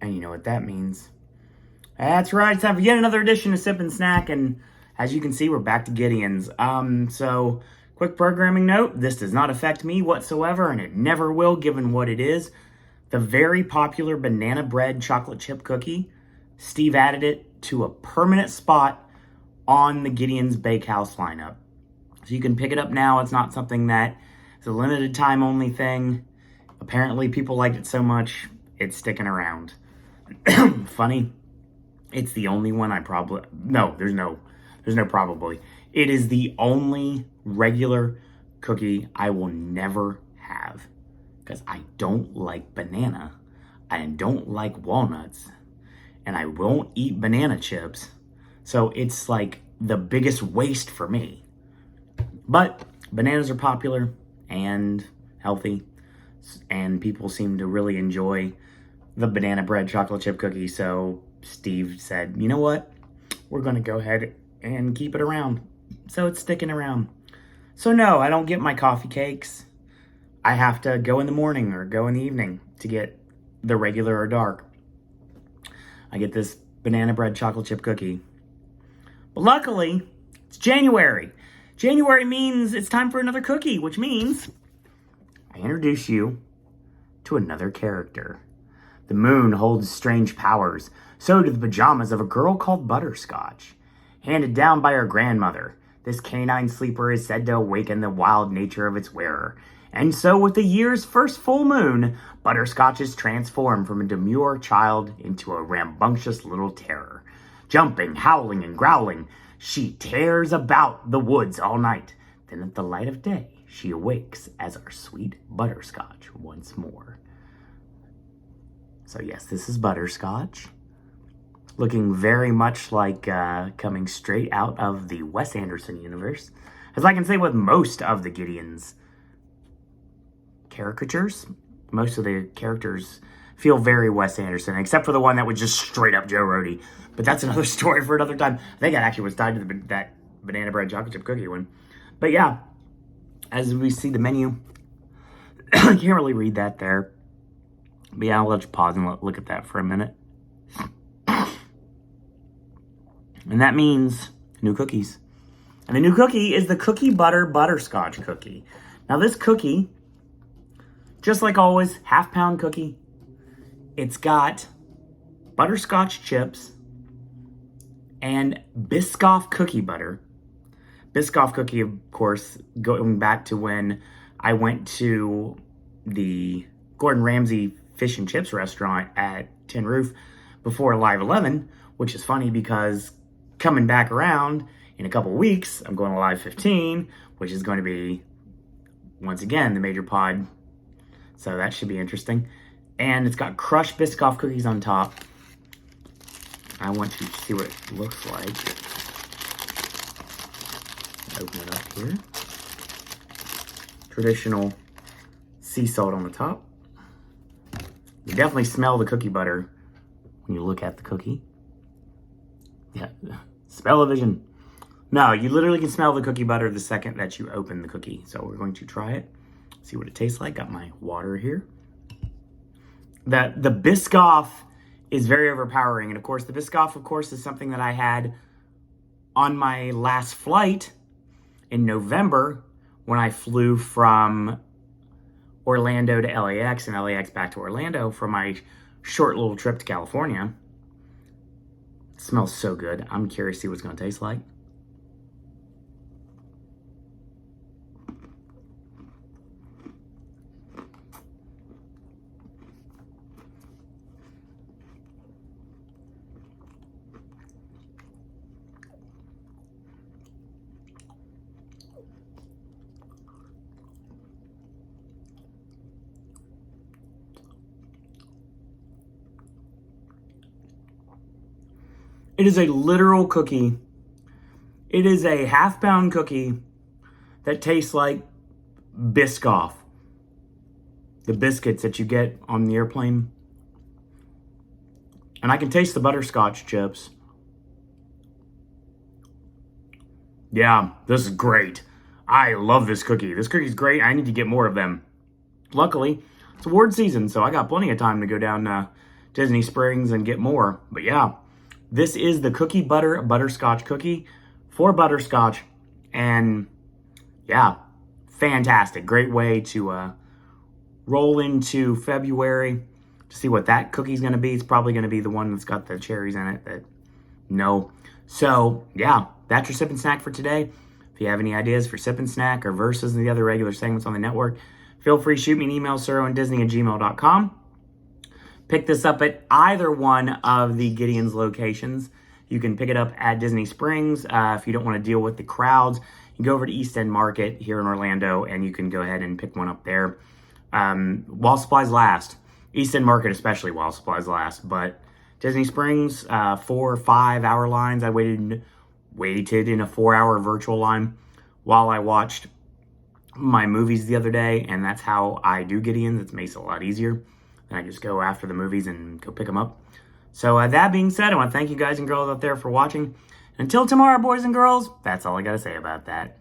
And you know what that means. That's right, it's time for yet another edition of Sip and Snack, and as you can see, we're back to Gideon's. So, quick programming note, this does not affect me whatsoever, and it never will, given what it is. The very popular banana bread chocolate chip cookie, Steve added it to a permanent spot on the Gideon's Bakehouse lineup. So you can pick it up now. It's not something that is a limited time only thing. Apparently people liked it so much, it's sticking around. Funny, it's the only one there's no probably. It is the only regular cookie I will never have because I don't like banana, I don't like walnuts, and I won't eat banana chips. So it's like the biggest waste for me. But bananas are popular and healthy, and people seem to really enjoy the banana bread chocolate chip cookie. So Steve said, you know what? We're going to go ahead and keep it around. So it's sticking around. So no, I don't get my coffee cakes. I have to go in the morning or go in the evening to get the regular or dark. I get this banana bread chocolate chip cookie. But luckily, it's January. January means it's time for another cookie, which means I introduce you to another character. The moon holds strange powers. So do the pajamas of a girl called Butterscotch. Handed down by her grandmother, this canine sleeper is said to awaken the wild nature of its wearer. And so with the year's first full moon, Butterscotch is transformed from a demure child into a rambunctious little terror. Jumping, howling, and growling, she tears about the woods all night. Then at the light of day, she awakes as our sweet Butterscotch once more. So yes, this is Butterscotch, looking very much like coming straight out of the Wes Anderson universe, as I can say with most of the Gideon's caricatures. Most of the characters feel very Wes Anderson, except for the one that was just straight up Joe Rohde. But that's another story for another time. I think that actually was tied to that banana bread chocolate chip cookie one. But yeah, as we see the menu, I can't really read that there. But yeah, I'll let you pause and look at that for a minute. And that means new cookies. And the new cookie is the Cookie Butter Butterscotch cookie. Now this cookie, just like always, half-pound cookie. It's got butterscotch chips and Biscoff cookie butter. Biscoff cookie, of course, going back to when I went to the Gordon Ramsay fish and chips restaurant at Tin Roof before Live 11, which is funny because coming back around in a couple weeks, I'm going to Live 15, which is going to be, once again, the Major Pod. So that should be interesting. And it's got crushed Biscoff cookies on top. I want to see what it looks like. Open it up here. Traditional sea salt on the top. You definitely smell the cookie butter when you look at the cookie. Yeah, smell-o-vision. No, you literally can smell the cookie butter the second that you open the cookie. So we're going to try it, see what it tastes like. Got my water here. The Biscoff is very overpowering. And of course, the Biscoff, of course, is something that I had on my last flight in November when I flew from Orlando to LAX and LAX back to Orlando for my short little trip to California. It smells so good. I'm curious to see what it's going to taste like. It is a literal cookie. It is a half-pound cookie that tastes like Biscoff. The biscuits that you get on the airplane. And I can taste the butterscotch chips. Yeah, this is great. I love this cookie. This cookie's great. I need to get more of them. Luckily, it's award season, so I got plenty of time to go down Disney Springs and get more. But yeah, this is the Cookie Butter Butterscotch cookie for butterscotch. And yeah, fantastic. Great way to roll into February to see what that cookie's going to be. It's probably going to be the one that's got the cherries in it. No. So yeah, that's your Sip and Snack for today. If you have any ideas for Sip and Snack or Versus and the other regular segments on the network, feel free to shoot me an email, sirowandisney@gmail.com. Pick this up at either one of the Gideon's locations. You can pick it up at Disney Springs. If you don't want to deal with the crowds, you go over to East End Market here in Orlando, and you can go ahead and pick one up there while supplies last. East End Market especially while supplies last. But Disney Springs, 4 or 5 hour lines. I waited in a 4-hour virtual line while I watched my movies the other day, and that's how I do Gideon's. It makes it a lot easier. And I just go after the movies and go pick them up. So that being said, I want to thank you guys and girls out there for watching. Until tomorrow, boys and girls, that's all I got to say about that.